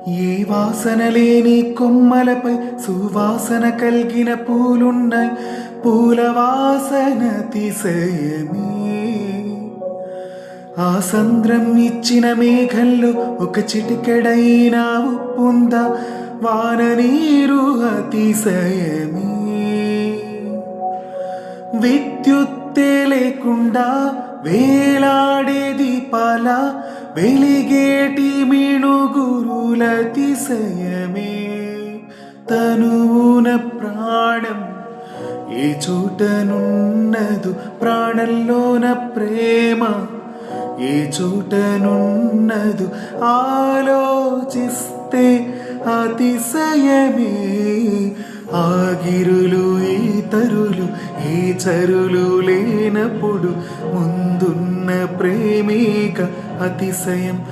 ఏ వాసన లేని కొమ్మలపై సువాసన కలిగిన పూలున్నాయి. పూల వాసన అతిశయమే. ఆ సంద్రం ఇచ్చిన మేఘంలో ఒక చిటికెడైనా ఉప్పుందా? వాన నీరు అతిశయమే. విద్యుత్తే లేకుండా వేలాడే దీపాల వెలిగేటి మిణుగురుల అతిశయమే. తనువున ప్రాణం ఏ చోటనున్నదు, ప్రాణంలోన ప్రేమ ఏ చోటనున్నదు, ఆలోచిస్తే అతిశయమే. ఆగిరులు ఈ తరులు ఈ చరులు లేనప్పుడు ముందున్న ప్రేమిక అతిశయం.